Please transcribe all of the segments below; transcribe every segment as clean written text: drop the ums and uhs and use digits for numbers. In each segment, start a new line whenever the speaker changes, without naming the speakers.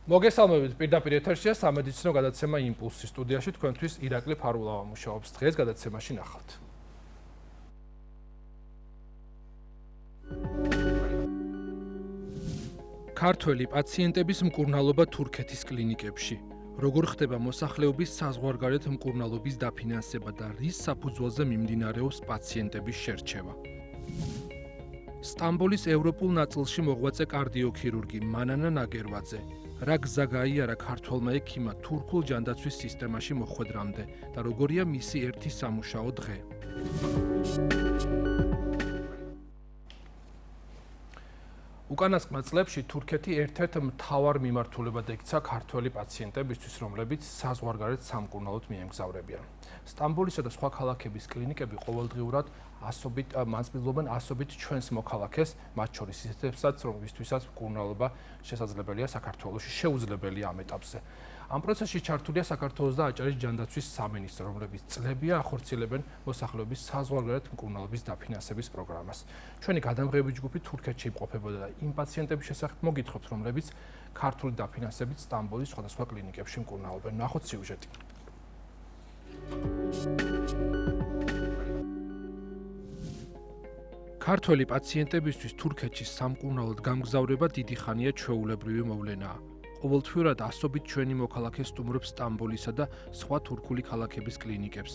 მოგესალმებით პირდაპირ ეთერშია სამედიცინო გადაცემა იმპულსი სტუდიაში თქვენთვის ირაკლი ფარულავა მუშაობს დღეს გადაცემაში ნახავთ. ქართველი პაციენტების მკურნალობა თურქეთის კლინიკებში. როგორ ხდება მოსახლეობის საზღვარგარეთ მკურნალობის დაფინანსება და რის საფუძველზე მიმდინარეობს პაციენტების შერჩევა. სტამბოლის ევროპულ ნაწილში მოღვაწე კარდიოქირურგი მანანა ნაგერვაძე რა გზა გაიარა ქართველმა ექიმმა თურქულ ჯანდაცვის სისტემაში მოხვედრამდე და როგორია მისი ერთი სამუშაო დღე. უკანასკნელ წლებში თურქეთი ერთ-ერთ მთავარ მიმართულებად ექცა ქართველი პაციენტებისთვის, რომლებიც საზღვარგარეთ სამკურნალოდ მიემგზავრებიან. სტამბოლისა და სხვა ქალაქების კლინიკები ყოველდღიურად მანძილობენ ასობით ჩვენს მოქალაქეს, მათ შორის ისეთებსაც, რომლისთვისაც მკურნალობა შესაძლებელია საქართველოში, შეუძლებელია ამ ეტაპზე. ამ პროცესში ჩართულია საქართველოს და აჭარის ჯანდაცვის სამინისტრო, რომლებიც წლებია ახორციელებენ მოსახლეობის საზღვარგარეთ მკურნალობის დაფინანსების პროგრამას. ჩვენი გადამღები ჯგუფი თურქეთში იმყოფებოდა და იმ პაციენტების შესახებ მოგითხრობთ, რომლებიც ქართული დაფინანსებით სტამბოლის სხვადასხვა კლინიკებში მკურნალობენ. ნახოთ სიუჟეტი. ქართველი პაციენტებისთვის თურქეთში სამკურნალოდ გამგზავრება დიდი ხანია ჩვეულებრივი მოვლენაა. ყოველთვიურად ასობით ჩვენი მოქალაქე სტუმრობს სტამბოლისა და სხვა თურქული ქალაქების კლინიკებს.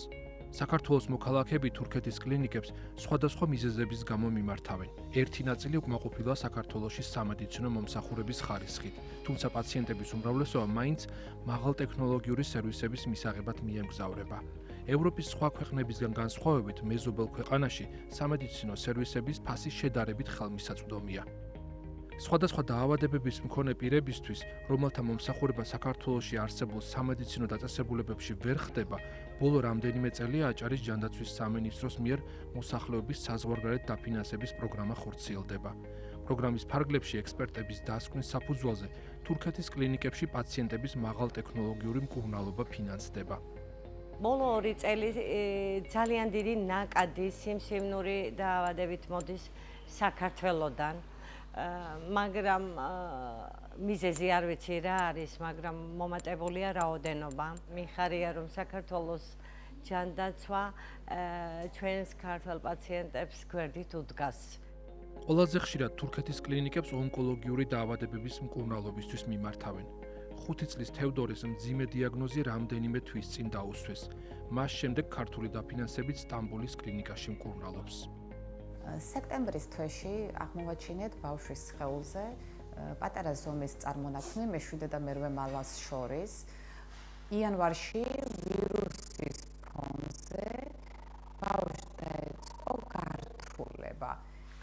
საქართველოს მოქალაქეები თურქეთის კლინიკებს სხვადასხვა მიზეზების გამო მიმართავენ. ერთი ნაწილი უკმაყოფილოა საქართველოში სამედიცინო მომსახურების ხარისხით, თუმცა პაციენტების უმრავლესობა მაინც მაღალტექნოლოგიური სერვისების მისაღებად მიემგზავრება. ევროპის სხვა ქვეყნებისგან განსხვავებით, მეზობელ ქვეყანაში სამედიცინო სერვისების ფასი შედარებით ხელმისაწვდომია. სხვადასხვა დაავადებების მქონე პირებისთვის, რომელთა მომსახურება საქართველოში არსებულ სამედიცინო დაწესებულებებში ვერ ხდება, ბოლო რამდენიმე წელია აჭარის ჯანდაცვის სამინისტროს მიერ მოსახლეობის საზღვარგარეთ დაფინანსების პროგრამა ხორციელდება. პროგრამის ფარგლებში ექსპერტების დასკვნის საფუძველზე თურქეთის კლინიკებში პაციენტების მაღალტექნოლოგიური მკურნალობა ფინანსდება.
ბოლო 2 წელი ძალიან დიდი ნაკადი სიმსივნური დაავადებით მოდის საქართველოდან. მაგრამ მიზეზი არ ვიცი რა არის, მაგრამ მომატებულია რაოდენობა. მიხარია რომ საქართველოს ჯანდაცვა ჩვენს ქართველ პაციენტებს გვერდით უდგას.
ყველაზე ხშირად თურქეთის კლინიკებს ონკოლოგიური დაავადებების მკურნალობისთვის მიმართავენ. 5 წლის თევდორეს მძიმე დიაგნოზი რამდენიმე თვის წინ დაუსვეს. მას შემდეგ ქართული დაფინანსებით სტამბოლის კლინიკაში მკურნალობს.
სექტემბრის თვეში აღმოვაჩინეთ ბავშვის სხეულზე პატარა ზომის წარმონაქმნი მე-7 და მე-8 მალას შორის. იანვარში ვირუსის ფონზე ბავშვს დაეწყო გართულება.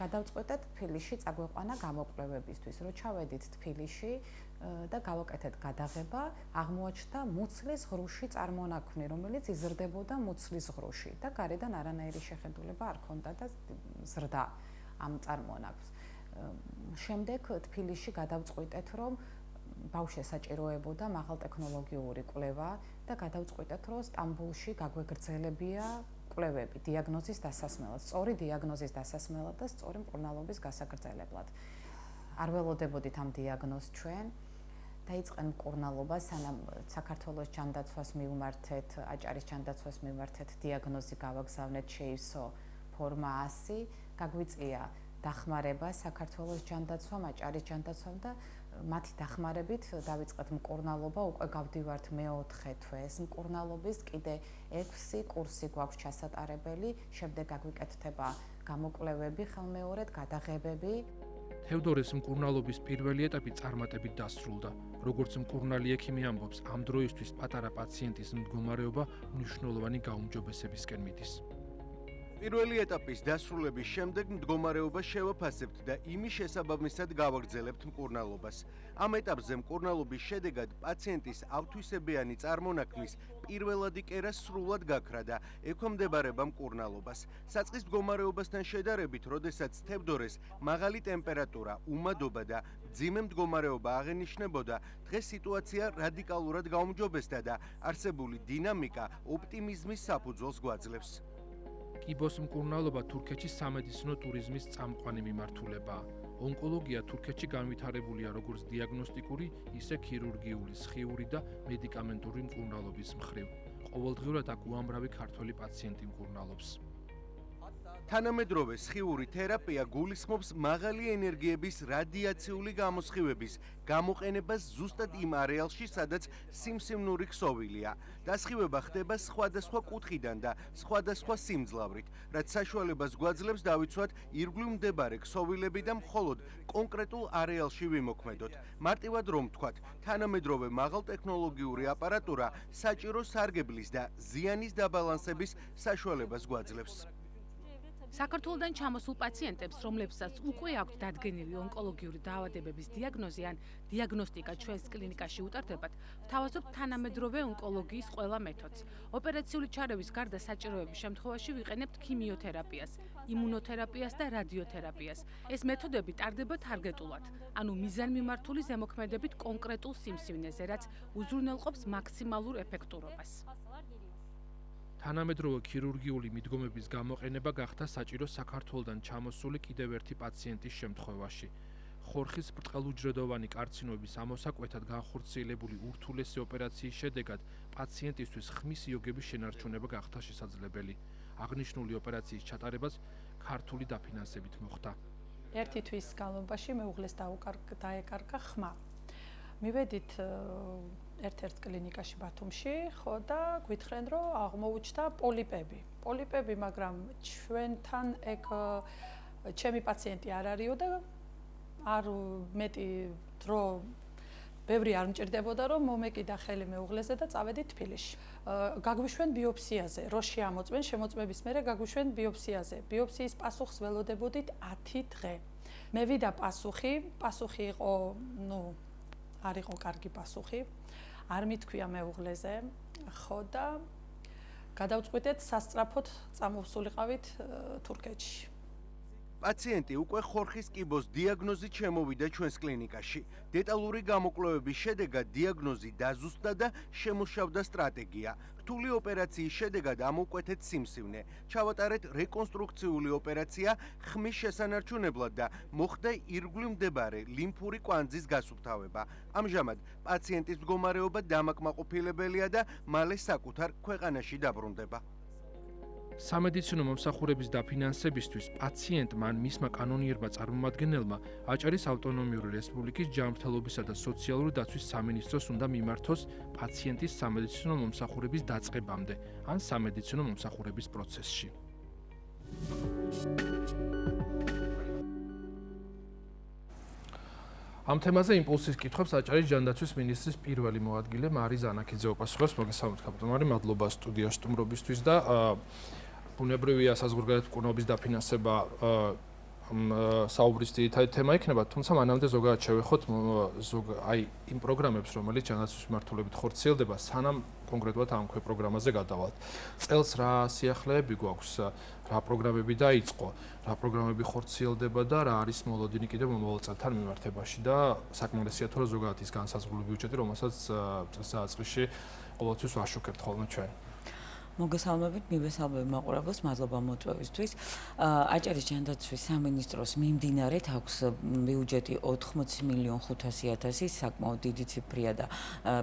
გადავწყვეტეთ თბილისში წაგვეყვანა გამოკვლევებისთვის. რო ჩავედით თბილისში და გავაკეთეთ გადაღება, აღმოაჩნდა მუცლის ღრუში წარმონაქმნი, რომელიც იზრდებოდა მუცლის ღრუში და გარედან არანაირი შეხედულება არ ჰქონდა და ზრდა ამ წარმონაქმნს. შემდეგ თბილისში გადავწყვიტეთ, რომ ბავშვს ესაჭიროებოდა მაღალტექნოლოგიური კვლევა და გადავწყვიტეთ, რომ სტამბოლში გაგვეგრძელებია კვლევები დიაგნოზის დასასმელად, სწორი დიაგნოზის დასასმელად და სწორი მკურნალობის გასაგრძელებლად. არ ველოდებოდით ამ დიაგნოზს ჩვენ. დაიწყენ მკურნალობა, სანამ საქართველოს ჯანდაცვას მივმართეთ, აჭარის ჯანდაცვას მივმართეთ, დიაგნოზი გავაგზავნეთ, შეივსო ფორმა 100, გაგვიწია დახმარება საქართველოს ჯანდაცვამ, აჭარის ჯანდაცვამ და მათი დახმარებით დავიწყეთ მკურნალობა, უკვე გავდივართ მე-4 თვეს მკურნალობის, კიდე 6 კურსი გვაქვს ჩასატარებელი, შემდეგ გაგვიკეთდება გამოკვლევები ხელმეორედ, გადაღებები.
თევდორეს მკურნალობის პირველი ეტაპი წარმატებით დასრულდა. როგორც მკურნალი ექიმი ამბობს, ამ დროისთვის პატარა პაციენტის მდგომარეობა მნიშვნელოვანი გაუმჯობესებისკენ მიდის.
პირველი ეტაპის დასრულების შემდეგ მდგომარეობა შევაფასებთ და იმის შესაბამისად გავაგრძელებთ მკურნალობას. ამ ეტაპზე მკურნალობის შედეგად პაციენტის ავთვისებიანი წარმონაქმნის პირველადი კერა სრულად გაქრა და ექვემდებარება მკურნალობას. საწყის მდგომარეობასთან შედარებით, როდესაც თევდორეს მაღალი ტემპერატურა, უმადობა და მძიმე მდგომარეობა აღენიშნებოდა, დღეს სიტუაცია რადიკალურად გაუმჯობესდა და არსებული დინამიკა ოპტიმიზმის საფუძველს გვაძლევს.
კიბოს მკურნალობა თურქეთში სამედიცინო ტურიზმის წამყვანი მიმართულებაა. ონკოლოგია თურქეთში განვითარებულია როგორც დიაგნოსტიკური, ისე ქირურგიული, სხიური და მედიკამენტური მკურნალობის მხრივ. ყოველდღიურად აქ უამრავი ქართველი პაციენტი მკურნალობს.
თანამედროვე სხიური თერაპია გულისხმობს მაღალი ენერგიების რადიაციული გამოსხივების გამოყენებას ზუსტად იმ არეალში, სადაც სიმსივნური ქსოვილია. დასხივება ხდება სხვადასხვა კუთხიდან და სხვადასხვა სიმძლავრით, რაც საშუალებას გვაძლევს დავიცვათ ირგვლივ მდებარე ქსოვილები და მხოლოდ კონკრეტულ არეალში ვიმოქმედოთ. მარტივად რომ ვთქვათ, თანამედროვე მაღალტექნოლოგიური აპარატურა საჭირო სარგებლის და ზიანის დაბალანსების საშუალებას გვაძლევს.
საქართველოდან ჩამოსულ პაციენტებს, რომლებსაც უკვე აქვთ დადგენილი ონკოლოგიური დაავადებების დიაგნოზი ან დიაგნოსტიკა ჩვენს კლინიკაში უტარდებათ, ვთავაზობთ თანამედროვე ონკოლოგიის ყველა მეთოდს. ოპერაციული ჩარევის გარდა საჭიროების შემთხვევაში ვიყენებთ ქიმიოთერაპიას, იმუნოთერაპიას და რადიოთერაპიას. ეს მეთოდები ტარდება თარგეტულად, ანუ მიზანმიმართული ზემოქმედებით კონკრეტულ სიმსივნეზე, რაც უზრუნველყოფს მაქსიმალურ ეფექტურობას.
თანამედროვე ქირურგიული მიდგომების გამოყენება გახდა საჭირო საქართველოდან ჩამოსული კიდევ ერთი პაციენტის შემთხვევაში. ხორხის ბრტყელუჯრედოვანი კარცინომის ამოსაკვეთად განხორციელებული ურთულესი ოპერაციის შედეგად პაციენტისთვის ხმის იოგების შენარჩუნება გახდა შესაძლებელი. აღნიშნული ოპერაციის ჩატარებას ქართული დაფინანსებით მოხდა.
ერთი თვის განმავლობაში მეუღლეს დაეკარგა ხმა. მივედით ერთ-ერთ კლინიკაში ბათუმში, ხო და გვითხრენ, რომ აღმოუჩნდა პოლიპები. პოლიპები, მაგრამ ჩვენთან ეგ ჩემი პაციენტი არ არისო და არ მეტი დრო ბევრი არ მჭირდებოდა, რომ მომეკიდა ხელი მეუღლეზე და წავედით თბილისში. გაგვიშვენ ბიოპსიაზე, როში ამოწმენ, შემოწმების მერე გაგვიშვენ ბიოპსიაზე. ბიოპსიის პასუხს ველოდებოდით 10 დღე. მე ვიდა პასუხი იყო, არ იყო კარგი პასუხი. არ მithქვია მეუღლეზე, ხო და გადავწყვიტეთ სასწრაფოდ წამოვსულიყავით თურქეთში.
პაციენტი უკვე ხორხის კიბოს დიაგნოზით შემოვიდა ჩვენს კლინიკაში. დეტალური გამოკვლევების შედეგად დიაგნოზი დაზუსტდა და შემუშავდა სტრატეგია. რთული ოპერაციის შედეგად ამოვკვეთეთ სიმსივნე. ჩავატარეთ რეკონსტრუქციული ოპერაცია ხმის შესანარჩუნებლად და მოხდა ირგვლივ მდებარე ლიმფური კვანძის გასუფთავება. ამჟამად პაციენტის მდგომარეობა დამაკმაყოფილებელია და მალე საკუთარ ქვეყანაში დაბრუნდება.
სამედიცინო მომსახურების დაფინანსებისთვის პაციენტმა ან მისმა კანონიერმა წარმომადგენელმა აჭარის ავტონომიური რესპუბლიკის ჯანმრთელობისა და სოციალური დაცვის სამინისტროს უნდა მიმართოს პაციენტის სამედიცინო მომსახურების დაწყებამდე ან სამედიცინო მომსახურების პროცესში. ამ თემაზე იმპულსის კითხვებს აჭარის ჯანდაცვის მინისტრის პირველი მოადგილე მარი ზანაქიძე უპასუხებს. მოგესალმებით კაპიტან მარი, მადლობა სტუდიაში სტუმრობისთვის და ბუნებრივია საზღვარგარეთ მკურნალობის დაფინანსება საუბრის ძირითადი თემა იქნება, თუმცა მანამდე ზოგადად შევეხოთ იმ პროგრამებს, რომელიც ჯანდაცვის მიმართულებით ხორციელდება, სანამ კონკრეტულად ამ პროგრამაზე გადავალთ. წელს რა სიახლეები გვაქვს, რა პროგრამები დაიწყო, რა პროგრამები ხორციელდება და რა არის მოლოდინი კიდევ მომავალ წელთან მიმართებაში და საკმარისია თუ რა ზოგადად ის განსაზღვრული ბიუჯეტი, რომელსაც წელსაწყისში ყოველთვის ვაშუქებთ ხოლმე ჩვენ.
მოგესალმებით, მივესალმები მაყურებელს, მადლობა მოწვევისთვის. აჭარის ჯანდაცვის სამინისტროს მიმდინარეთ აქვს ბიუჯეტი 80.500.000, საკმაოდ დიდი ციფრია და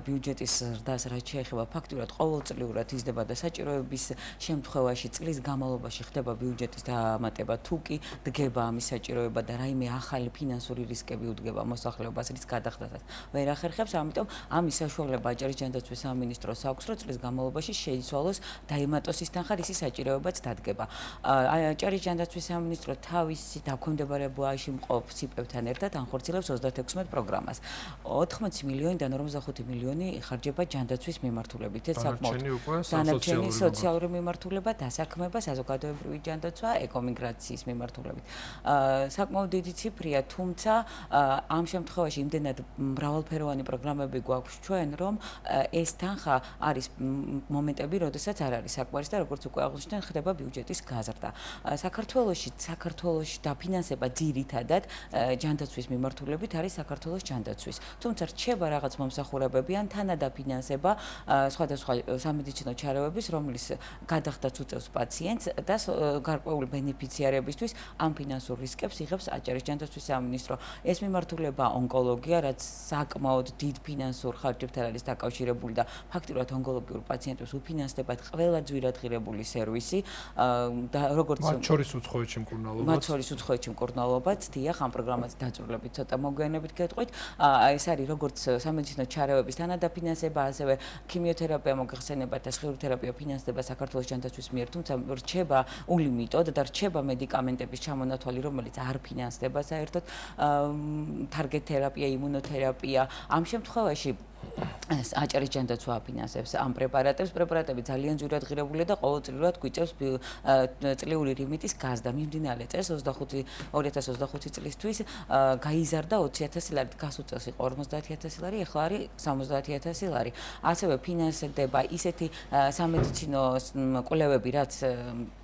ბიუჯეტის ზრდას რაც შეეხება ფაქტურად ყოველწლიურად იზრდება და საჭიროების შემთხვევაში წლის განმავლობაში ხდება ბიუჯეტის დაამატება, თუ კი დგება ამის საჭიროება და რაიმე ახალი ფინანსური რისკები უდგება მოსახლეობას, რის გადახდასაც ვერ ახერხებს, ამიტომ ამის საშუალება აჭარის ჯანდაცვის სამინისტროს აქვს, რომ წლის განმავლობაში შეიცვალოს დაემატოს ის თანხარისი საჭიროებაც დადგება. აჭარის ჯანდაცვის სამინისტრო თავისი დაქვემდებარებაში მყოფ სიპებთან ერთად ანხორციელებს 36 პროგრამას. 80 მილიონიდან 45 მილიონი იხარჯება ჯანდაცვის მიმართულებით. ეს საკმაოდ დანარჩენი სოციალური მიმართულება, დასაქმება, საზოგადოებრივი ჯანდაცვა, ეკომიგრაციის მიმართულებით. საკმაოდ დიდი ციფრია, თუმცა ამ შემთხვევაში იმდენად მრავალფეროვანი პროგრამები გვაქვს ჩვენ, რომ ეს თანხა არის მომენტები, როდესაც არ არ არის საკმარისი და როგორც უკვე აღნიშნეთ, ხდება ბიუჯეტის გაზრდა. საქართველოში დაფინანსება ძირითადად ჯანდაცვის მიმართულებით არის საქართველოს ჯანდაცვის. თუმცა რჩება რაღაც მომსახურებები ან თანადაფინანსება სხვადასხვა სამედიცინო ჩარევების, რომლის გადახდაც უწევს პაციენტს და გარკვეული ბენეფიციარებისთვის ამ ფინანსურ რისკებს იღებს აჭარის ჯანდაცვის სამინისტრო. ეს მიმართულება ონკოლოგია, რაც საკმაოდ დიდ ფინანსურ ხარჯებთან არის დაკავშირებული და ფაქტიურად ონკოლოგიურ პაციენტებს უფინანსდებათ ყველა ძვირადღირებული სერვისი და როგორც
მათ შორის უცხოეთში მკურნალობაც.
მათ შორის უცხოეთში მკურნალობაც, დიახ, ამ პროგრამაზე დაძრულებით ცოტა მოგვიანებით გეტყვით. ეს არის როგორც სამედიცინო ჩარევების თანადაფინანსება, ასევე ქიმიოთერაპია მოგეხსენებათ და სხიური თერაპია ფინანსდება საქართველოს ჯანდაცვის მიერ, თუმცა რჩება ულიმიტოდ და რჩება მედიკამენტების ჩამონათვალი, რომელიც არ ფინანსდება საერთოდ, თარგეტ თერაპია, იმუნოთერაპია. ამ შემთხვევაში აჭარის ჯანდაცვა აფინანსებს ამ პრეპარატებს. პრეპარატები ძალიან ძვირადღირებულია და ყოველწლიურად გვიწევს წლიური ლიმიტის გაზრდა. მიმდინარე წელს 2025 წლისთვის გაიზარდა 20.000 ლარი, გასულ წელს იყო 50.000 ლარი, ახლა არის 70.000 ლარი. ასევე ფინანსდება ისეთი სამედიცინო კვლევები, რაც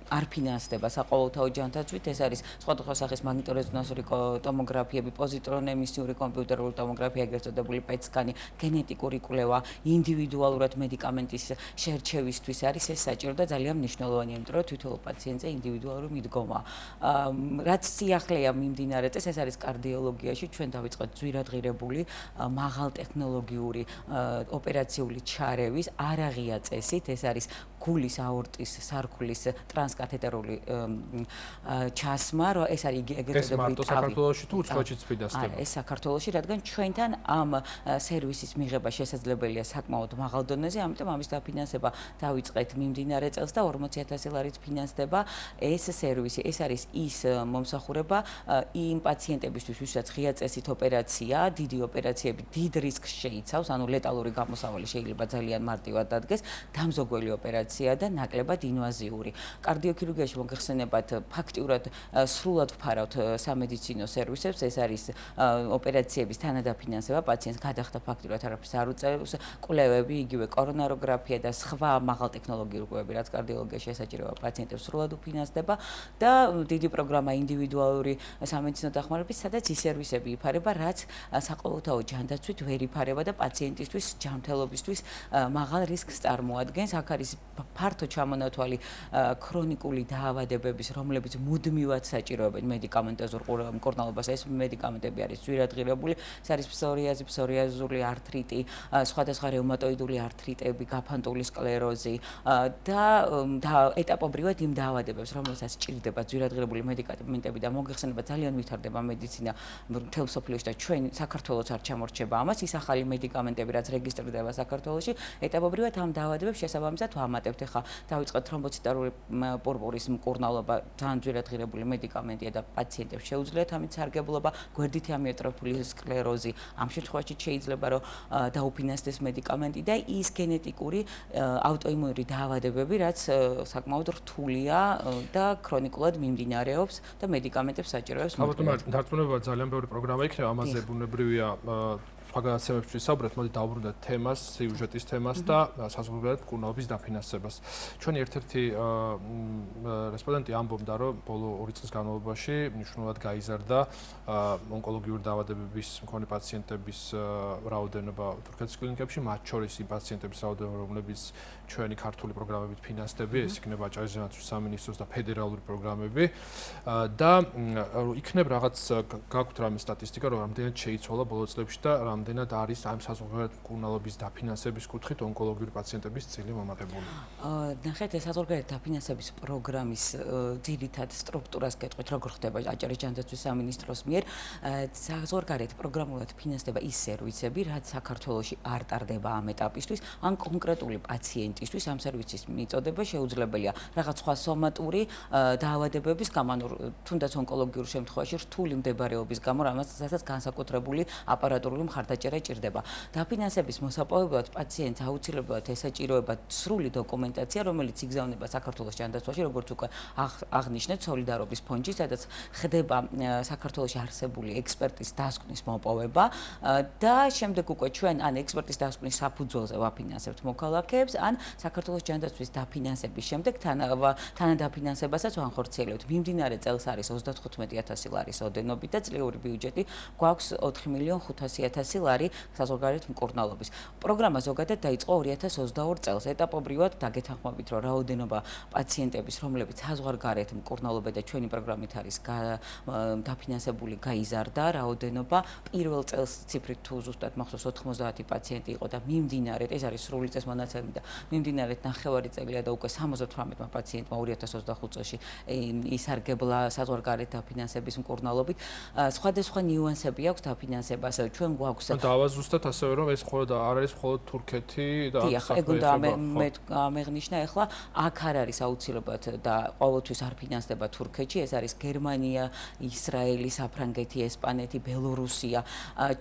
არ ფინანსდება საყოველთაო ჯანდაცვით, ეს არის სხვადასხვა სახის მაგნიტორეზონანსური ტომოგრაფიები, პოზიტრონ-ემისიური კომპიუტერული ტომოგრაფია, ეგრეთ წოდებული პეტ-სკანი, გენეტიკური კვლევა, ინდივიდუალურად მედიკამენტის შერჩევისთვის არის ეს საჭირო და ძალიან მნიშვნელოვანია, იმიტომ რომ თითოეულ პაციენტზე ინდივიდუალური მიდგომა. რაც სიახლეა მიმდინარე წელს, ეს არის კარდიოლოგიაში, ჩვენ დავიწყეთ ძვირადღირებული, მაღალტექნოლოგიური ოპერაციული ჩარევის არაღია წესით, ეს არის გულის აორტის სარქulis ტრანსკათეტერული ჩასმა, ეს არის ეგრეთ
წოდებული მარტო საქართველოში თუ უცხოეთშიც ფინანსდება?
ეს საქართველოში, რადგან ჩვენთან ამ სერვისის მიღება შესაძლებელია საკმაოდ მაღალ დონეზე, ამიტომ ამის დაფინანსება დავიწყეთ მიმდინარე წელს და 40.000 ლარით ფინანსდება ეს სერვისი. ეს არის ის მომსახურება იმ პაციენტებისთვის, ვისაც ღია წესით ოპერაცია, დიდი ოპერაციები დიდ რისკს შეიცავს, ანუ ლეტალური გამოსავალი შეიძლება ძალიან მარტივად დადგეს, დამზოგველი ოპერაცია და ნაკლებად ინვაზიური. კარდიოქირურგიაში მოგეხსენებათ, ფაქტიურად სრულად ვფარავთ სამედიცინო სერვისებს, ეს არის ოპერაციების თანადაფინანსება, პაციენტს გადახდა ფაქტიურად არაფერს არ უწევს, კვლევები, იგივე კორონაროგრაფია და სხვა მაღალტექნოლოგიური კვლევები, რაც კარდიოლოგიაში ესაჭიროება პაციენტებს სრულად უფინანსდება და დიდი პროგრამა ინდივიდუალური სამედიცინო დახმარების, სადაც ის სერვისები იფარება, რაც საყოველთაო ჯანდაცვით ვერ იფარება და პაციენტისთვის ჯანმრთელობისთვის მაღალ რისკს წარმოადგენს. აქ არის ფართო ჩამონათვალი ქრონიკული დაავადებების, რომლებიც მუდმივად საჭიროებენ მედიკამენტოზურ მკურნალობას. ეს მედიკამენტები არის ძვირადღირებული, ეს არის ფსორიაზული ართრიტი, სხვადასხვა რეუმატოიდული ართრიტები, გაფანტული სკლეროზი და ეტაპობრივად იმ დაავადებებს, რომელსაც სჭირდება ძვირადღირებული მედიკამენტები და მოგეხსენება ძალიან ვითარდება მედიცინა მთელ მსოფლიოში და ჩვენ საქართველოს არ ჩამორჩება ამას, ის ახალი მედიკამენტები, რაც რეგისტრირდება საქართველოში, ეტაპობრივად ამ დაავადებებს შესაბამისად ვამატებთ. ახლა დავიწყეთ თრომბოციტარული პურპურის მკურნალობა, ძალიან ძვირადღირებული მედიკამენტია და პაციენტებს შეუძლიათ ამით სარგებლობა, გვერდითი ამიოტროფული სკლეროზი, ამ შემთხვევაში შეიძლება რომ დაუფინანსდეს მედიკამენტი და ის გენეტიკური ავტოიმუნური დაავადებები, რაც საკმაოდ რთულია და ქრონიკულად მიმდინარეობს და მედიკამენტებს საჭიროებს.
დარწმუნებულად ძალიან ბევრი პროგრამა იქნება, ამაზე ბუნებრივია სხვა გადაცემებში ვისაუბრეთ, მოდი დავუბრუნდეთ თემას, სიუჟეტის თემას და საზოგადოებრივად მკურნალობის დაფინანსებას. ჩვენი ერთ-ერთი რესპონდენტი ამბობდა, რომ ბოლო 2 წლის განმავლობაში მნიშვნელოვნად გაიზარდა ონკოლოგიური დაავადებების მქონე პაციენტების რაოდენობა თურქეთის კლინიკებში, მათ შორის იმ პაციენტების რაოდენობა, რომლებიც ჩვენი ქართული პროგრამებით ფინანსდება, ეს იქნება აჭარის ჯანდაცვის სამინისტროს და ფედერალური პროგრამები და იქნებ რაღაც გაქვთ რამე სტატისტიკა, რომ რამდენად შეიცვალა ბოლო წლებში და რამდენად არის ამ საზოგადოებრივი მკურნალობის დაფინანსების კუთხით ონკოლოგიური პაციენტების წილი მომატებული?
ნახეთ, ეს საზოგადოებრივი დაფინანსების პროგრამის ძირითად სტრუქტურას გეტყვით, როგორ ხდება აჭარის ჯანდაცვის სამინისტროს მიერ. საზოგადოებრივი პროგრამულად ფინანსდება ის სერვისები, რაც საქართველოში არ ტარდება ამ ეტაპისთვის, ან კონკრეტული პაციენტისთვის ამ სერვისის მიწოდება შეუძლებელია რაღაც სხვა სომატური დაავადებების გამო, თუნდაც ონკოლოგიურ შემთხვევაში რთული მდებარეობის გამო, რამაც განსაკუთრებული აპარატურული მხარდაჭერა ჭირდება. დაფინანსების მოსაპოვებლად პაციენტს აუცილებლად ესაჭიროება სრული დოკუმენტაცია, რომელიც იგზავნება საქართველოს ჯანდაცვაში, როგორც უკვე აღნიშნეთ, სოლიდარობის ფონდში, სადაც ხდება საქართველოში არსებული ექსპერტის დასკვნის მოპოვება და შემდეგ უკვე ჩვენ ან ექსპერტის დასკვნის საფუძველზე ვაფინანსებთ მოქალაქეებს, ან საქართველოს ჯანდაცვის დაფინანსების შემდეგ თანადაფინანსებასაც ვახორციელებთ. მიმდინარე წელს არის 35,000 ლარის ოდენობით და წლიური ბიუჯეტი გვაქვს 4,500,000 ლარი საზღვარგარეთ მკურნალობის. პროგრამა ზოგადად დაიწყო 2022 წელს. ეტაპობრივად დაგეთანხმებით, რომ რაოდენობა პაციენტების, რომლებიც საზღვარგარეთ მკურნალობენ და ჩვენი პროგრამით არის დაფინანსებული, გაიზარდა რაოდენობა. პირველ წელს ციფრით თუ ზუსტად მახსოვს 90 პაციენტი იყო და მიმდინარედ, ეს არის სრული წესმონაცემი და მიმდინარედ ნახევარი წელია და უკვე 78 პაციენტმა 2025 წელში ისარგებლა საზღვარგარეთ დაფინანსების მკურნალობით. სხვადასხვა ნიუანსები აქვს დაფინანსებას. ჩვენ გვაქვს
დავა ზუსტად ასევე რომ ეს მხოლოდ არ არის მხოლოდ თურქეთი და
მე მეღნიშნა ახლა აქ არ არის აუცილებლად და ყოველთვის არ ფინანსდება თურქეთში, ეს არის გერმანია, ისრაელი, საფრანგეთი, ესპანეთი, ბელორუსია.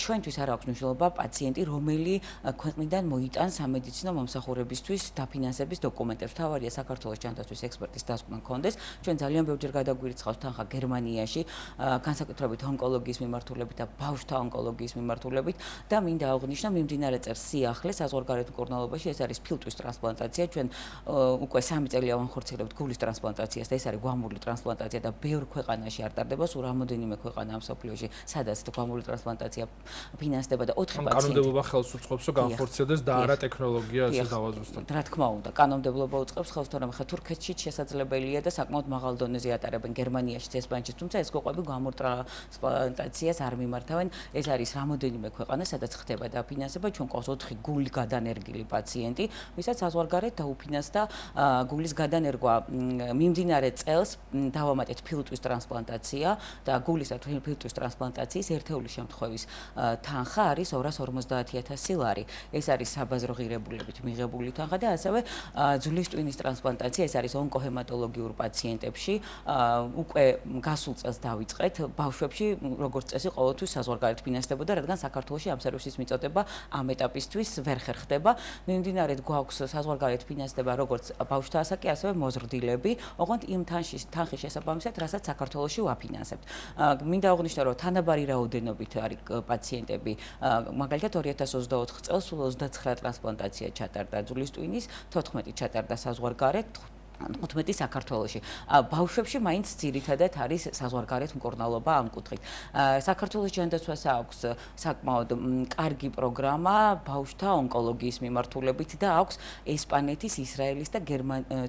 ჩვენთვის არ აქვს მნიშვნელობა პაციენტი, რომელი ქვეყნიდან მოიტანს სამედიცინო მომსახურებისთვის დაფინანსების დოკუმენტებს. თავარია საქართველოს ჯანდაცვის ექსპერტის დასკვნა მქონდეს. ჩვენ ძალიან ბევრჯერ გადაგვირიცხავს თანხა გერმანიაში, განსაკუთრებით ონკოლოგიის მიმართულებით და ბავშვთა ონკოლოგიის მიმართულებით და მინდა აღვნიშნო მიმდინარე წელს სიახლე საზღვარგარეთ მკურნალობაში ეს არის ფილტვის ტრანსპლანტაცია. ჩვენ უკვე 3 წელია ვახორციელებთ გულის ტრანსპლანტაციას და ეს არის გვამული ტრანსპლანტაცია და ბევრ ქვეყანაში არ ტარდება, სულ რამოდენიმე ქვეყანა ამ მსოფლიოში, სადაც გვამული ტრანსპლანტაცია ფინანსდება და 4 პაციენტი.
კანონმდებლობა ხელს უწყობს, რომ განხორციელდეს და არა ტექნოლოგია ესე დავაზუსტოთ.
რა თქმა უნდა, კანონმდებლობა უწყობს ხელს, თორემ ხა თურქეთში შესაძლებელია და საკმაოდ მაღალ დონეზე ატარებენ გერმანიაში, ესპანეთში, თუმცა ეს ქვეყნები გვამურ ტრანსპლანტაციას არ მიმართავენ. ეს არის რამოდენიმე ქვეყანა, სადაც ხდება დაფინანსება. ჩვენ ყავს 4 გული გადანერგილი პაციენტი, ვისაც საზღვარგარეთ დაუფინანსდა გულის გადანერგვა. მიმდინარე წელს დავამატეთ ფილტვის ტრანსპლანტაცია და გულის და ფილტვის ტრანსპლანტაციის ერთეული შემთხვევის თანხა არის 250,000 ლარი. ეს არის საბაზრო ღირებულებით მიღებული თანხა და ასევე ძვლის ტვინის ტრანსპლანტაცია, ეს არის ონკოჰემატოლოგიურ პაციენტებში. უკვე გასულ წელს დავიწყეთ ბავშვებში, როგორც წესი, ყოველთვის საზღვარგარეთ ფინანსდებოდა, რადგან საქართველოში ამ სერვისის მიწოდება ამ ეტაპისთვის ვერ ხერხდება. მიმდინარედ გვაქვს საზღვარგარეთ ფინანსდება როგორც ბავშვთა ასაკი, ასევე მოზრდილები, ოღონდ იმ თანხის შესაბამისად, რასაც საქართველოში ვაფინანსებთ. მინდა აღვნიშნო, რომ თანაბარი რაოდენობით არის პაციენტები, მაგალითად 2024 წელს სულ 29 ტრანსპლანტაცია ჩატარდა ძვლის ტვინის, 14 ჩატარდა საზღვარგარეთ, 15 საქართველოში. ბავშვებში მაინც ძირითადად არის საზღვარგარეთ მკურნალობა ამ კუთხით. საქართველოს ჯანდაცვას აქვს საკმაოდ კარგი პროგრამა ბავშვთა ონკოლოგიის მიმართულებით და აქვს ესპანეთის, ისრაელის და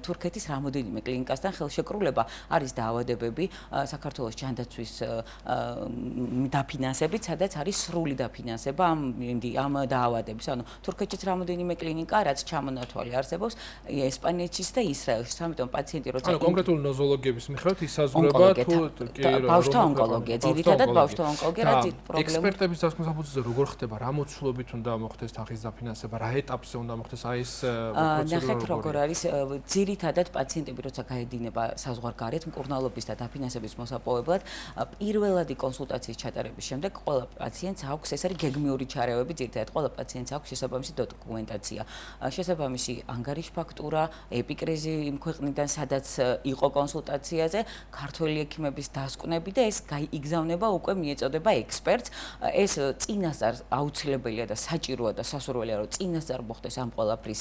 თურქეთის რამოდენიმე კლინიკასთან ხელშეკრულება. არის დაავადებები საქართველოს ჯანდაცვის დაფინანსებით, სადაც არის სრული დაფინანსება ამ დაავადების. ანუ თურქეთშიც რამოდენიმე კლინიკა, რაც ჩამონათვალი არსებობს, ესპანეთშიც და ისრაელშიც. ამიტომ პაციენტი როცა
კონკრეტული ნოზოლოგიების მიხედვით ისაზღვრება თუ
ბავშვთა ონკოლოგია, ძირითადად ბავშვთა ონკოლოგია, რაც პრობლემა.
ექსპერტების დასკვნის საფუძველზე როგორ ხდება, რა მოცულობით უნდა მოხდეს თანხის დაფინანსება, რა ეტაპზე უნდა მოხდეს აი ეს პროცედურა?
ნახეთ როგორ არის, ძირითადად პაციენტები როცა გაედინება საზღვარგარეთ მკურნალობის და დაფინანსების მოსაპოვებლად, პირველადი კონსულტაციის ჩატარების შემდეგ ყველა პაციენტს აქვს, ეს არის გეგმიური ჩარევები, ძირითადად ყველა პაციენტს აქვს შესაბამისი დოკუმენტაცია, შესაბამისი ანგარიშ ფაქტურა, ეპიკრიზი იმ ქვეყნიდან, სადაც იყო კონსულტაციაზე, ქართველი ექიმების დასკვნები და ეს იგზავნება უკვე მიეწოდება ექსპერტს. ეს წინასწარ აუცილებელია და საჭიროა და სასურველია, რომ წინასწარ მოხდეს ამ ყველაფრის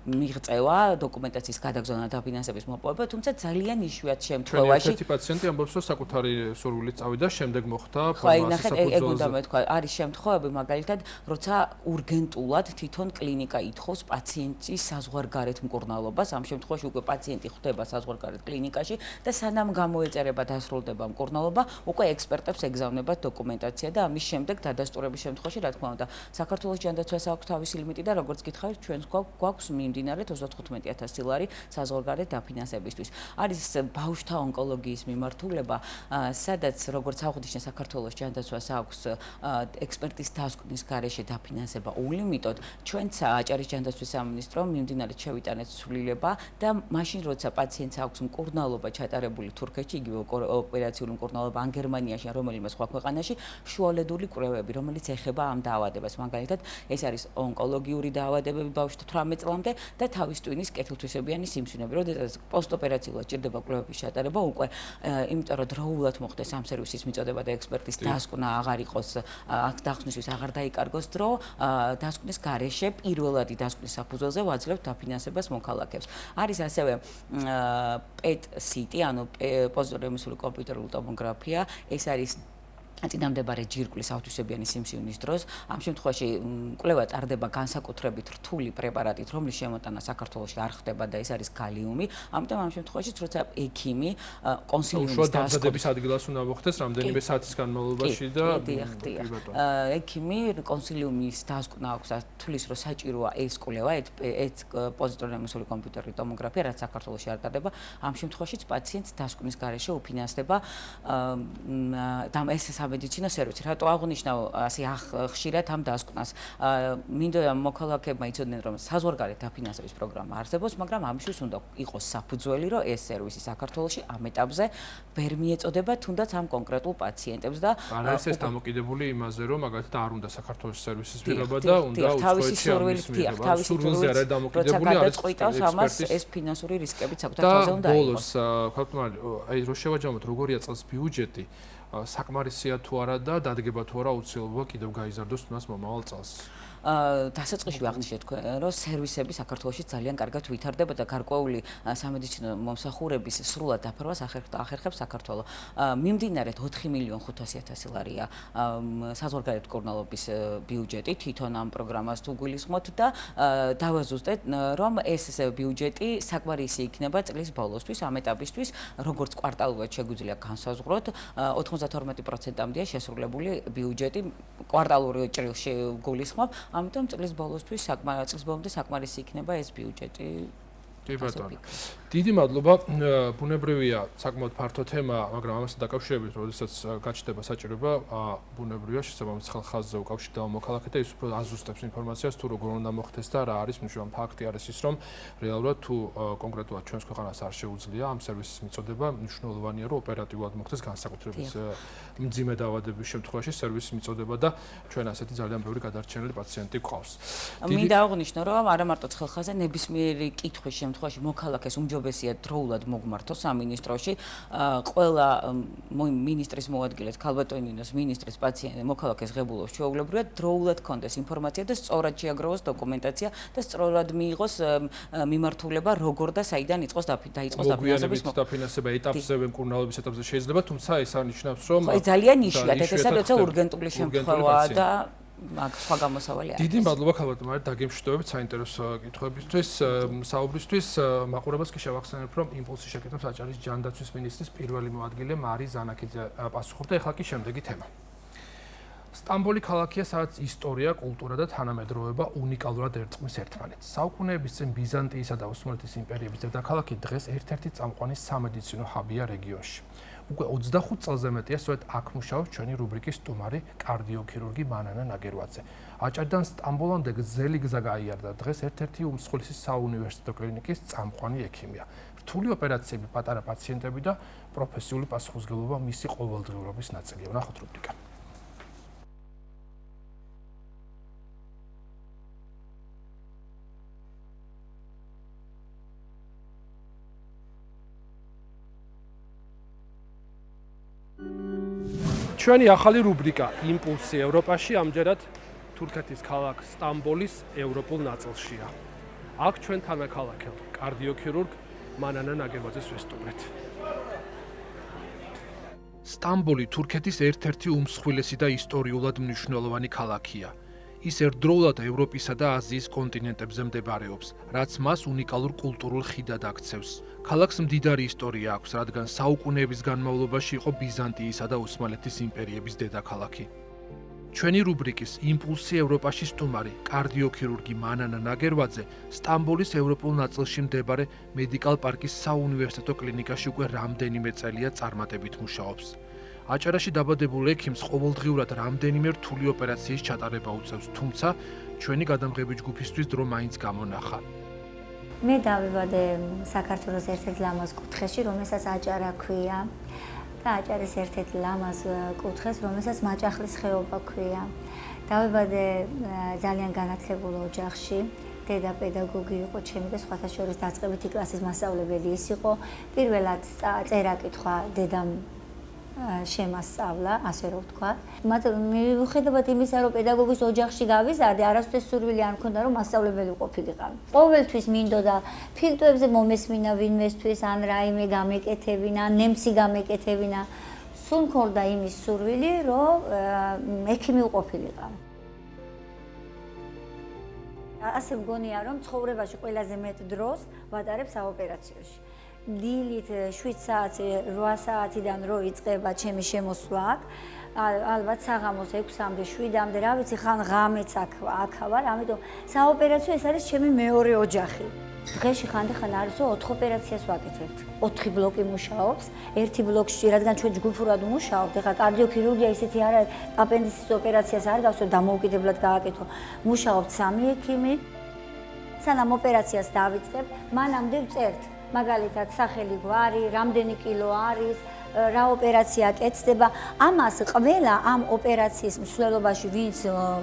მიღწევა, დოკუმენტაციის გადაგზავნა, დაფინანსების მოპოვება, თუმცა ძალიან იშვიათ შემთხვევაში
ერთი პაციენტი ამბობს, რომ საკუთარი სურვილით წავიდა, შემდეგ მოხდა
ფორმაციის საფუძველზე. ეგ უნდა მეთქვა, არის შემთხვევები, მაგალითად, როცა ურგენტულად თვითონ კლინიკა ითხოვს პაციენტის საზღვარგარეთ მკურნალობას, ამ შემთხვევაში უკვე პაციენტი ხვდება საზღვარგარეთ კლინიკაში და სანამ გამოეწერება დასრულდება მკურნალობა, უკვე ექსპერტებს ეგზავნებათ დოკუმენტაცია და ამის შემდეგ დადასტურების შემთხვევაში, რა თქმა უნდა, საქართველოს ჯანდაცვას აქვს თავისი ლიმიტი და როგორც გითხარით, ჩვენს გვაქვს მიმდინარე 35,000 ლარი საზღვარგარეთ დაფინანსებისთვის. არის ბავშვთა ონკოლოგიის მიმართულება, სადაც როგორც აღნიშნე, საქართველოს ჯანდაცვას აქვს ექსპერტის დასკვნის გარეშე დაფინანსება ულიმიტოდ. ჩვენც აჭარის ჯანდაცვის სამინისტრო მიმდინარე შევიტანეთ ცვლილება და და მაშინ როცა პაციენტს აქვს მკურნალობა ჩატარებული თურქეთში, იგივე ოპერაციული მკურნალობა ან გერმანიაში, რომელიმე სხვა ქვეყანაში, შუალედური კვლევები, რომელიც ეხება ამ დაავადებას. მაგალითად, ეს არის ონკოლოგიური დაავადებები ბავშვთა 18 წლამდე და თავის ტვინის კეთილთვისებიანი სიმსივნეები. როდესაც პოსტოპერაციულად ჭირდება კვლევების ჩატარება, უკვე იმიტომ რომ დროულად მოხდეს ამ სერვისის მიწოდება და ექსპერტის დასკვნა აღარ იყოს, აქ დახსნისთვის აღარ დაიკარგოს დრო, დასკვნის გარეშე პირველადი დასკვნის საფუძველზე ვაძლევთ დაფინანსებას მოქალაქეებს. არის ასევე PET-CT, ანუ პოზიტორიუმისული კომპიუტერული ტომოგრაფია, ეს არის წინამდებარე ჯირკვლის ავთვისებიანი სიმსივნის დროს. ამ შემთხვევაში კვლევა ტარდება განსაკუთრებით რთული პრეპარატით, რომლის შემოტანა საქართველოში არ ხდება და ეს არის გალიუმი. ამიტომ ამ შემთხვევაში როცა ექიმი კონსილიუმის
დამზადების ადგილას უნდა მოხდეს რამდენიმე საათის განმავლობაში და
ექიმი კონსილიუმის დასკვნა აქვს, თulis რომ საჭიროა ეს კვლევა, ეს პოზიტორიუმისული კომპიუტერული ტომოგრაფია, რაც საქართველოში არ ტარდება. ამ შემთხვევაშიც პაციენტს დასკვნის გარეშე უფინანსდება ეს სამედიცინო სერვისი. რატო აღნიშნავ ასე ხშირად ამ დასკვნას? მინდოდა მოქალაქეებმა იცოდნენ, რომ საზღვარგარეთ დაფინანსების პროგრამა არსებობს, მაგრამ ამისთვის უნდა იყოს საფუძველი, რომ ეს სერვისი საქართველოში ამ ეტაპზე ვერ მიეწოდება თუნდაც ამ კონკრეტულ პაციენტებს და
არ არის ეს დამოკიდებული იმაზე, რომ მაგალითად არ უნდა საქართველოს სერვისის მიღება და უნდა უცხოეთში ამის მიღება.
თავისი სურვილზე არ არის დამოკიდებული, არის ამას ეს ფინანსური რისკებიც აქვს და თავზე უნდა იყოს.
ბოლოს, ხალხმა აი რო შევაჯამოთ როგორია წელს ბიუჯეტი, საკმარისია თუ არა და დადგება თუ არა აუცილებლობა კიდევ გაიზარდოს თუნდაც მომავალ წელს.
დასაწყისში აღნიშნეთ თქვენ, რომ სერვისები საქართველოში ძალიან კარგად ვითარდება და გარკვეული სამედიცინო მომსახურების სრულად დაფარვას ახერხებს საქართველო. მიმდინარედ 4.500.000 ლარია საზღვარგარეთ მკურნალობის ბიუჯეტი თვითონ ამ პროგრამას თუ გულისხმობთ და დავაზუსტეთ, რომ ეს ბიუჯეტი საკმარისი იქნება წლის ბოლოსთვის, ამ ეტაპისთვის, როგორც კვარტალურად შეგვიძლია განსაზღვროთ, 92%-მდეა შესრულებული ბიუჯეტი კვარტალური ჭრილში გულისხმობ. ამიტომ წლის ბოლოსთვის წლის ბოლომდე საკმარისი იქნება ეს ბიუჯეტი.
კი ბატონო. დიდი მადლობა. ბუნებრივია საკმაოდ ფართო თემა, მაგრამ ამასთან დაკავშირებით, როდესაც გაჩნდება საჭიროება, ბუნებრივია შესაბამის ხაზზე უკავშირდება მოქალაქე და ის უფრო აზუსტებს ინფორმაციას, თუ როგორ უნდა მოხდეს და რა არის მნიშვნელოვანი ფაქტი არის ის, რომ რეალურად თუ კონკრეტულად ჩვენს ქვეყანას არ შეუძლია ამ სერვისის მიწოდება, მნიშვნელოვანია, რომ ოპერატიულად მოხდეს განსაკუთრებით მძიმე დაავადების შემთხვევაში სერვისის მიწოდება და ჩვენ ასეთი ძალიან ბევრი გადარჩენილი პაციენტი გვყავს.
მინდა აღნიშნო, რომ არა მარტო ცხელხაზე ნებისმიერი კითხვის შემთხვევაში მოქალაქეს უმჯობესია დროულად მოგმართოს სამინისტროში. ყველა მინისტრის მოადგილეს, ქალბატონინოს მინისტრის პაციენტი მოქალაქეს ღებულობს ჩვეულებრივად დროულად კონდეს ინფორმაცია და სწორად შეაგროვოს დოკუმენტაცია და სწორად მიიღოს მიმართულება როგორ და საიდან დაიწყოს დაფინანსების
დაფინანსება ეტაპზე, მკურნალობის ეტაპზე შეიძლება, თუმცა ეს არნიშნავს, რომ
ძალიან იშვიათად, როცა урგენტული შემთხვევაა და მაგ სხვა გამოსავალი არის.
დიდი მადლობა ქალბატონო, დაგემშვიდობებით საინტერესო კითხვებისთვის, საუბრისთვის. მაყურებელს კი შევახსენებ, რომ იმპულსის შეკითხვებს აჭარის ჯანდაცვის მინისტრის პირველი მოადგილე მარი ზანაკიძე პასუხობდა. ეხლა კი შემდეგი თემა. სტამბოლი ქალაქია, სადაც ისტორია, კულტურა და თანამედროვეობა უნიკალურად ერწყმის ერთმანეთს. საუკუნეების წინ ბიზანტიისა და ოსმალეთის იმპერიების დედაქალაქი დღეს ერთ-ერთი წამყვანი სამედიცინო ჰაბია რეგიონში. უკვე 25 წელზე მეტია სწორედ აქ მუშაობს ჩვენი რუბრიკის სტუმარი, კარდიოქირურგი მანანა ნაგერვაძე. აჭარიდან სტამბოლამდე გრძელი გზა გაიარდა. დღეს ერთ-ერთი უმსხვილესი საუნივერსიტეტო კლინიკის წამყვანი ექიმია. რთული ოპერაციები, პატარა პაციენტები და პროფესიული პასუხისმგებლობა მისი ყოველდღიურობის ნაწილია. ვნახოთ რუბრიკა. ჩვენი ახალი რუბრიკა იმპულსი ევროპაში ამჯერად თურქეთის ქალაქ სტამბოლის ევროპულ ნაწილშია. აქ ჩვენ თანაქალაქელ კარდიოქირურგ მანანა ნაგერვაძეს ვესტუმრეთ. სტამბოლი თურქეთის ერთ-ერთი უმსხვილესი და ისტორიულად მნიშვნელოვანი ქალაქია. ის ერთდროულად ევროპისა და აზიის კონტინენტებზე მდებარეობს, რაც მას უნიკალურ კულტურულ ხიდად აქცევს. ქალაქს მდიდარი ისტორია აქვს, რადგან საუკუნეების განმავლობაში იყო ბიზანტიისა და ოსმალეთის იმპერიების დედაქალაქი. ჩვენი რუბრიკის იმპულსი ევროპაში სტუმარი, კარდიოქირურგი მანანა ნაგერვაძე სტამბოლის ევროპულ ნაწილში მდებარე მედიკალ პარკის საუნივერსიტეტო კლინიკაში უკვე რამდენიმე წელია წარმატებით მუშაობს. აჭარაში დაბადებულ ექიმს ყოველდღიურად რამდენიმე რთული ოპერაციის ჩატარება უწევს, თუმცა ჩვენი გადამღები ჯგუფისთვის დრო მაინც გამონახა.
მე დავიბადე საქართველოს ერთ-ერთ ლამაზ კუთხეში, რომელსაც აჭარა ქვია და აჭარის ერთ-ერთ ლამაზ კუთხეს, რომელსაც მაჭახლის ხეობა ქვია. დავიბადე ძალიან განათლებულ ოჯახში. დედა პედაგოგი იყო, ჩემი და სხვათა შორის დაწყებითი კლასის მასწავლებელი ის იყო. პირველად წერა-კითხვა დედამ შემასწავლა, ასე რომ ვთქვა. მაგრამ მიუხედავად იმისა, რომ პედაგოგის ოჯახში გავიზარდე, არასდროს სურვილი არ მქონდა, რომ მასწავლებელი ყოფილიყავ. ყოველთვის მინდოდა ფილტვებზე მომესმინა ვინმესთვის, ან რაიმე გამეკეთებინა, ნემსი გამეკეთებინა. სულ მქონდა იმის სურვილი, რომ ექიმი ვყოფილიყავ. ასე მგონია, რომ ცხოვრებაში ყველაზე მეტ დროს ვატარებ საოპერაციოში. დილით 7 საათი 8 საათიდან რო იწყება ჩემი შემოსვლა აქ, ალბათ საღამოს 6-მდე 7-მდე, რა ვიცი, ხან ღამეც აქ ვარ, ამიტომ საოპერაციო ეს არის ჩემი მეორე ოჯახი. დღეში ხანდახან არის 4 ოპერაციას ვაკეთებთ. 4 ბლოკი მუშაობს, ერთი ბლოკში, რადგან ჩვენ ჯგუფურად მუშაობთ, ეხლა კარდიოქირურგია ისეთი არა, აპენდიცის ოპერაციას არ გავს, დამოუკიდებლად გააკეთო. მუშაობთ 3 ექიმი. სანამ ოპერაციას დავიწყებ, მანამდე ვწერთ. მაგალითად, სახელი გვარი, რამდენი კილო არის, რა ოპერაცია კეთდება. ამას ყველა ამ ოპერაციის მსვლელობაში ვინც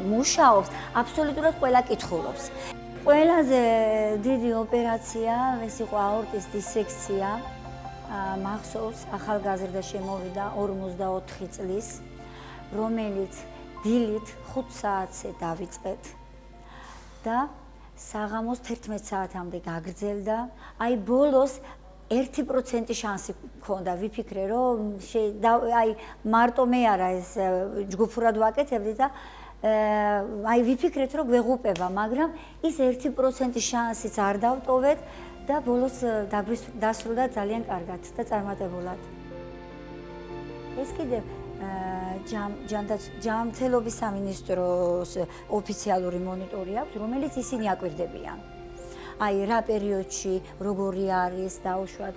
მუშაობს, აბსოლუტურად ყველა კითხულობს. ყველაზე დიდი ოპერაცია ეს იყო აორტის დისექცია. მახსოვს, ახალგაზრდა შემოვიდა 54 წლის, რომელიც დილით 5 საათზე დავიწყეთ და საღამოს 11 საათამდე გაგრძელდა. აი ბოლოს 1% შანსი მქონდა, ვიფიქრე რომ აი მარტო მე არა ეს ჯგუფურად ვაკეთებდი და აი ვიფიქრეთ რომ გვეღუპება, მაგრამ ის 1% შანსიც არ დავტოვეთ და ბოლოს დასრულდა ძალიან კარგად და წარმატებულად. ეს კიდე ჯანმრთელობის სამინისტროს ოფიციალური მონიტორი აქვს, რომელიც ისინი აკვირდებიან. აი რა პერიოდში როგორი არის დაუშვათ,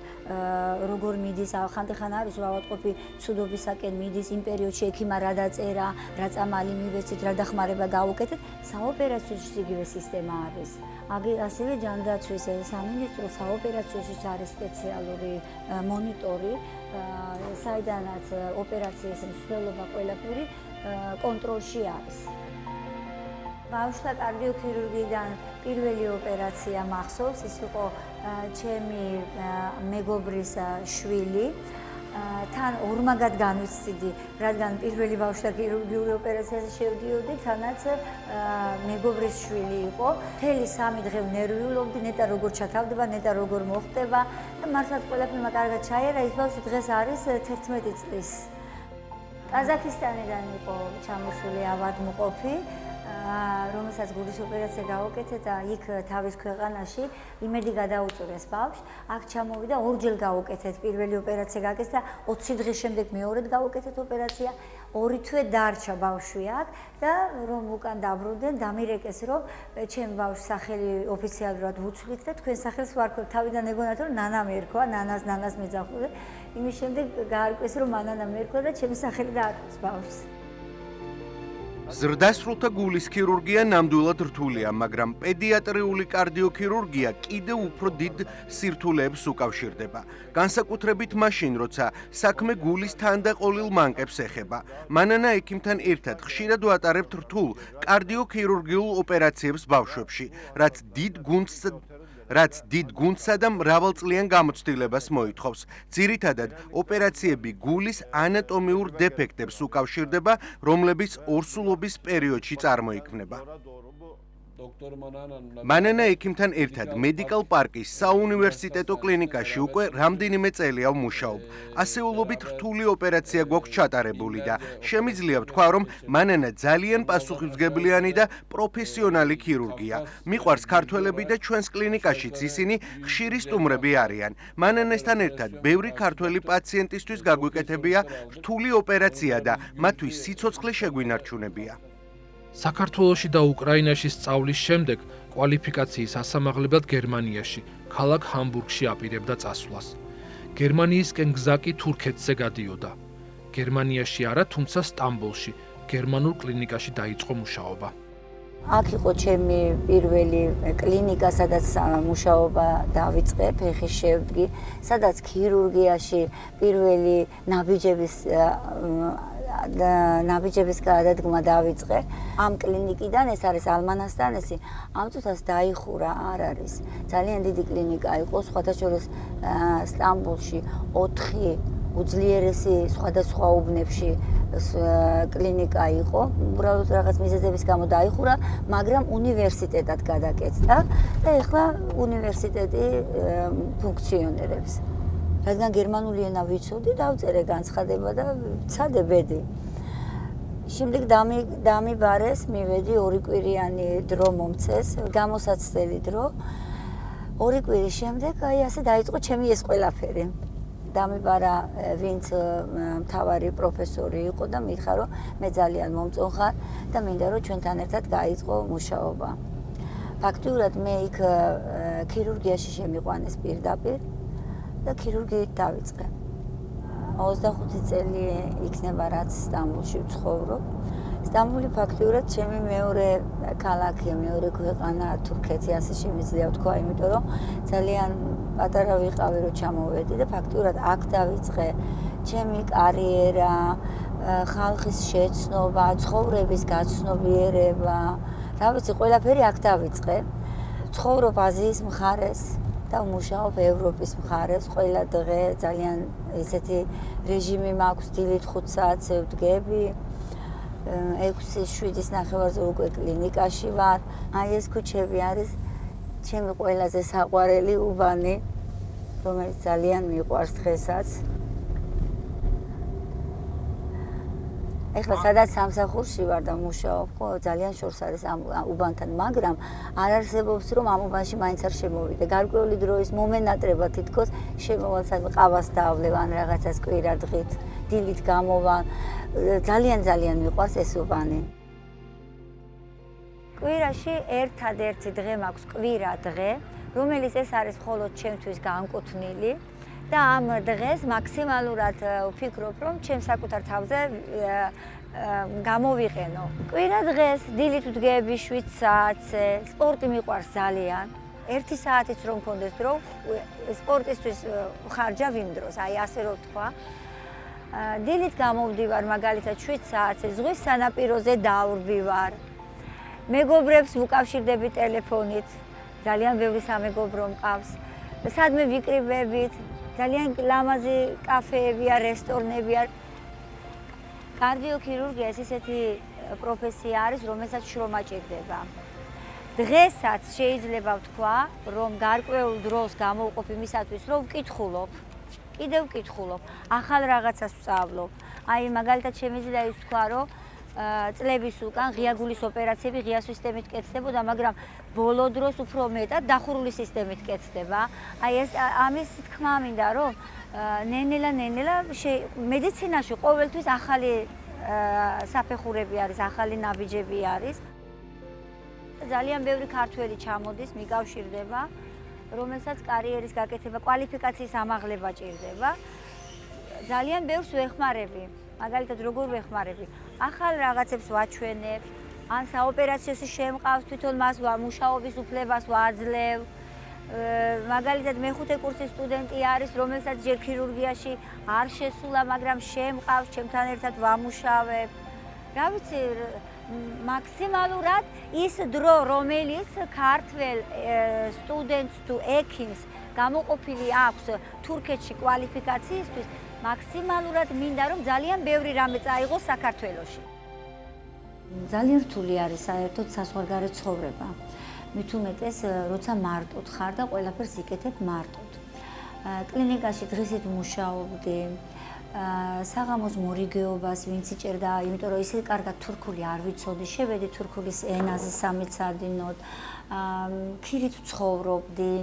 როგორ მიდის, ხანდახან არის უავადმყოფი ცუდობისაკენ მიდის, იმ პერიოდში ექიმმა რა დაწერა, რა წამალი მივეცით, რა დახმარება გავუკეთეთ, საოპერაციოში იგივე სისტემა არის. ასევე ჯანდაცვის სამინისტროს საოპერაციოში არის სპეციალური მონიტორი, საიდანაც ოპერაციის მსვლელობა ყველაფერი კონტროლში არის. ბავშვთა კარდიოქირურგიდან პირველი ოპერაცია მახსოვს, ის იყო ჩემი მეგობრის შვილი. თან ორმაგად განვიცდიდი, რადგან პირველი ბავშვთა ქირურგიული ოპერაციაზე შევდიოდი, თანაც მეგობრის შვილი იყო. მთელი 3 დღე ვნერვიულობდი, ნეტა როგორ ჩათავდება, ნეტა როგორ მოხდება და მართლაც ყველაფერმა კარგად ჩაიარა, ის ბავშვი დღეს არის 11 წლის. ყაზახისტანიდან იყო ჩამოსული ავადმყოფი, რომელსაც გულის ოპერაცია გაუკეთეთ და იქ თავის ქვეყანაში იმედი გადაუწურეს ბავშვს. აქ ჩამოვიდა, ორჯერ გაუკეთეთ, პირველი ოპერაცია გააკეთეს და 20 დღის შემდეგ მეორედ გაუკეთეთ ოპერაცია. 2 თვე დარჩა ბავშვი აქ და რომ უკან დაბრუნდნენ, დამირეკეს რომ ჩემ ბავშვს სახელი ოფიციალურად ვუცვლით და თქვენ სახელს ვარქვევთ. თავიდან ეგონათ რომ ნანამ ერქვა, ნანას მეძახულე. იმის შემდეგ გაარკვეს რომ მანანამ ერქვა და ჩემი სახელი დაარქვეს ბავშვს.
ზრდასრულთა გულის ქირურგია ნამდვილად რთულია, მაგრამ პედიატრიული კარდიოქირურგია კიდევ უფრო დიდ სირთულეებს უკავშირდება. განსაკუთრებით მაშინ, როცა საქმე გულის თანდაყოლილ მანკებს ეხება. მანანა ექიმთან ერთად ხშირად ვატარებთ რთულ კარდიოქირურგიულ ოპერაციებს ბავშვებში, რაც დიდ გუნდსა და მრავალწლიან გამოცდილებას მოითხოვს. ძირითადად, ოპერაციები გულის ანატომიურ დეფექტებს უკავშირდება, რომლებიც ორსულობის პერიოდში წარმოიქმნება. მანანა ექიმთან ერთად მედიკალ პარკის საუნივერსიტეტო კლინიკაში უკვე რამდენიმე წელია ვმუშაობ. ასეულობით რთული ოპერაცია გვაქვს ჩატარებული და შემიძლია ვთქვა, რომ მანანა ძალიან პასუხისმგებლიანი და პროფესიონალი ქირურგია. მიყვარს ქართველები და ჩვენს კლინიკაშიც ისინი ხშირი სტუმრები არიან. მანანასთან ერთად ბევრი ქართველი პაციენტისთვის გაგვიკეთებია რთული ოპერაცია და მათთვის სიცოცხლე შეგვინარჩუნებია.
საქართველოში და უკრაინაში სწავლის შემდეგ კვალიფიკაციის ასამაღლებლად გერმანიაში, ქალაქ ჰამბურგში აპირებდა წასვლას. გერმანიისკენ გზა კი თურქეთზე გადიოდა. გერმანიაში არა, თუმცა სტამბოლში, გერმანულ კლინიკაში დაიწყო მუშაობა.
აქ იყო ჩემი პირველი კლინიკა, სადაც მუშაობა დავიწყე, ფეხის შევდგი, სადაც ქირურგიაში პირველი ნაბიჯების გადადგმა დავიწყე. ამ კლინიკიდან, ეს არის ალმანასტანესი, ამ წუთას დაიხურა, არ არის. ძალიან დიდი კლინიკა იყო, სხვათა შორის სტამბოლში 4 უძლიერესი სხვადასხვა უბნებში კლინიკა იყო. უბრალოდ რაღაც მიზეზების გამო დაიხურა, მაგრამ უნივერსიტეტად გადაკეთდა და ეხლა უნივერსიტეტი ფუნქციონირებს. რადგან გერმანული ენა ვიცოდი, დავწერე განცხადება და ვცადე ბედი. შემდეგ დამიბარეს, მივედი 2 კვირიანი დრო მომწეს, გამოსაცდელი დრო. 2 კვირის შემდეგ აი ასე დაიწყო ჩემი ეს ყველაფერი. დამიბარა ვინც მთავარი პროფესორი იყო და მითხრა რომ მე ძალიან მომწონხარ და მინდა რომ ჩვენთან ერთად გაიწყო მუშაობა. ფაქტიურად მე იქ ქირურგიაში შემიყვანეს პირდაპირ და ქირურგიით დავიწყე. 25 წელი იქნება რაც სტამბოლში ვცხოვრობ. სტამბოლი ფაქტიურად ჩემი მეორე ქალაქია, მეორე ქვეყანა თურქეთი, ასე შემიძლია ვთქვა, იმიტომ რომ ძალიან პატარა ვიყავი რომ ჩამოვედი და ფაქტიურად აქ დავიწყე ჩემი კარიერა, ხალხის შეცნობა, ცხოვრების გაცნობიერება. რა ვიცი, ყველაფერი აქ დავიწყე. ცხოვრობ აზიის მხარეს და ვმუშაობ ევროპის მხარეს. ყველა დღე ძალიან ესეთი რეჟიმი მაქვს, დილით 5 საათზე ვდგები. 6-7-ის ნახევარზე უკვე კლინიკაში ვარ. აი ეს ქუჩები არის ჩემი ყველაზე საყვარელი უბანი, რომელიც ძალიან მიყვარს დღესაც. ეხლა სადაც სამსახურში ვარ და მუშაობ, ხო, ძალიან შორს არის ამ უბანთან, მაგრამ არ არსებობს რომ ამ უბანში მაინც არ შემოვიდე. გარკვეული დროის მომენატრება თითქოს შემოვალ სადმე ყავას დავვლევ ან რაღაცას კვირა დღით, დილით გამოვალ. ძალიან მიყვარს ეს უბანი. კვირაში ერთადერთი დღე მაქვს კვირა დღე, რომელიც ეს არის მხოლოდ ჩემთვის განკუთვნილი და ამ დღეს მაქსიმალურად ვფიქრობ, რომ ჩემ საკუთარ თავზე გამოვიყენო. კვირა დღეს დილით ვდგები 7 საათზე, სპორტი მიყვარს ძალიან. 1 საათიც რომ მქონდეს დრო, სპორტისთვის ხარჯავ იმ დროს, აი ასე რომ ვთქვა. დილით გამოვდივარ მაგალითად 7 საათზე, ზღვის სანაპიროზე დავრბივარ. მეგობრებს ვუკავშირდები ტელეფონით, ძალიან ბევრი სამეგობრო მყავს. სადმე ვიკრიბებით, ძალიან ლამაზი კაფეებია, რესტორნებია. კარდიოქირურგია ეს ისეთი პროფესია არის, რომელსაც შრომა ჭირდება. დღესაც შეიძლება ვთქვა, რომ გარკვეულ დროს გამოვყოფ იმისათვის, რომ ვკითხულობ. კიდევ ვკითხულობ, ახალ რაღაცას ვსწავლობ. აი მაგალითად შემიძლია ის ვთქვა, რომ წლების უკან ღია გულის ოპერაციები ღია სისტემით კეთდებოდა, მაგრამ ბოლო დროს უფრო მეტად დახურული სისტემით კეთდება. აი ეს ამის თქმა მინდა, რომ ნენელა მედიცინაში ყოველთვის ახალი საფეხურები არის, ახალი ნაბიჯები არის. ძალიან ბევრი ქართველი ჩამოდის, მიკავშირდება, რომელსაც კარიერის გაკეთება, კვალიფიკაციის ამაღლება ჭირდება. ძალიან ბევრს ვეხმარები. მაგალითად როგორ ვეხმარები? ახალ რაღაცებს ვაჩვენებ, ან საოპერაციო შემყავს თვითონ მას მუშაობის უფლებას ვაძლევ. მაგალითად მე-5 კურსის სტუდენტი არის, რომელსაც ჯერ ქირურგიაში არ შესულა, მაგრამ შემყავს, ჩემთან ერთად ვამუშავებ. რა ვიცი, მაქსიმალურად ის დრო, რომელიც ქართველ სტუდენტს თუ ექიმს გამოყოფილი აქვს თურქეთში კვალიფიკაციისთვის, მაქსიმალურად მინდა რომ ძალიან ბევრი რამე წაიღოს საქართველოში. ძალიან რთული არის საერთოდ საზღვარგარეთ ცხოვრება. მით უმეტეს, როცა მარტოდ ხარ და ყველაფერს იკეთებ მარტოდ. კლინიკაში დღისით მუშაობდი, საღამოს მორიგეობას ვინც იჭერდა, იმიტომ რომ ისე კარგად თურქული არ ვიცოდი, შევედი თურქულის ენაზე სამეცადინოდ, ქირით ვცხოვრობდი.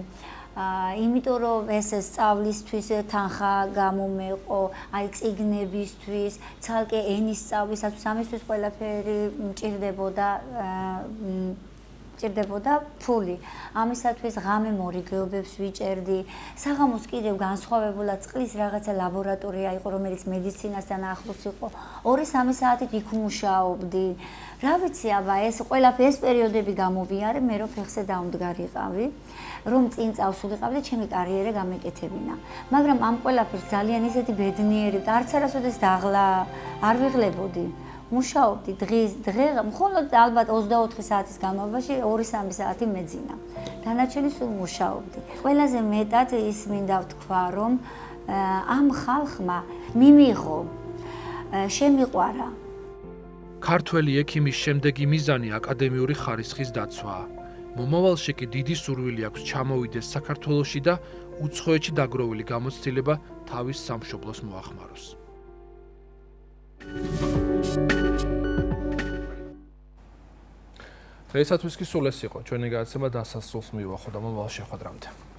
იმიტომ რომ ეს სწავლისთვის თანხა გამომეყო, აი წიგნებისთვის, ცალკე ენის სწავლისათვის, ამისთვის ყველაფერი მჭირდებოდა სჭირდებოდა ფული. ამისათვის ღამე მორიგეობებს ვიჭერდი. საღამოს კიდევ განსხვავებულად წყლის რაღაცა ლაბორატორია იყო, რომელიც მედიცინასთან ახლოს იყო. 2-3 საათით იქ მუშაობდი. რა ვიცი, აბა ეს ყველაფერი ეს პერიოდები გამოვიარე, მე რო ფეხზე დამდგარიყავი, რომ წინ წავსულიყავი და ჩემი კარიერა გამეკეთებინა. მაგრამ ამ ყველაფერს ძალიან ისეთი ბედნიერი და არც არასოდეს დაღლა არ ვიღლებოდი. მუშაობდი დღე მხოლოდ ალბათ 24 საათის განმავლობაში 2-3 საათი მეძინა. დანარჩენი სულ მუშაობდი. ყველაზე მეტად ის მინდა ვთქვა, რომ ამ ხალხმა მიმიღო, შემიყვარა.
ქართველი ექიმის შემდეგი მიზანი აკადემიური ხარისხის დაცვაა. მომავალში კი დიდი სურვილი აქვს ჩამოვიდეს საქართველოში და უცხოეთში დაგროვილი გამოცდილება თავის სამშობლოს მოახმაროს. დღეისათვის კი სულ ეს იყო. ჩვენი გადაცემა დასასრულს მივახოთ და მომავალ შეხვედრამდე.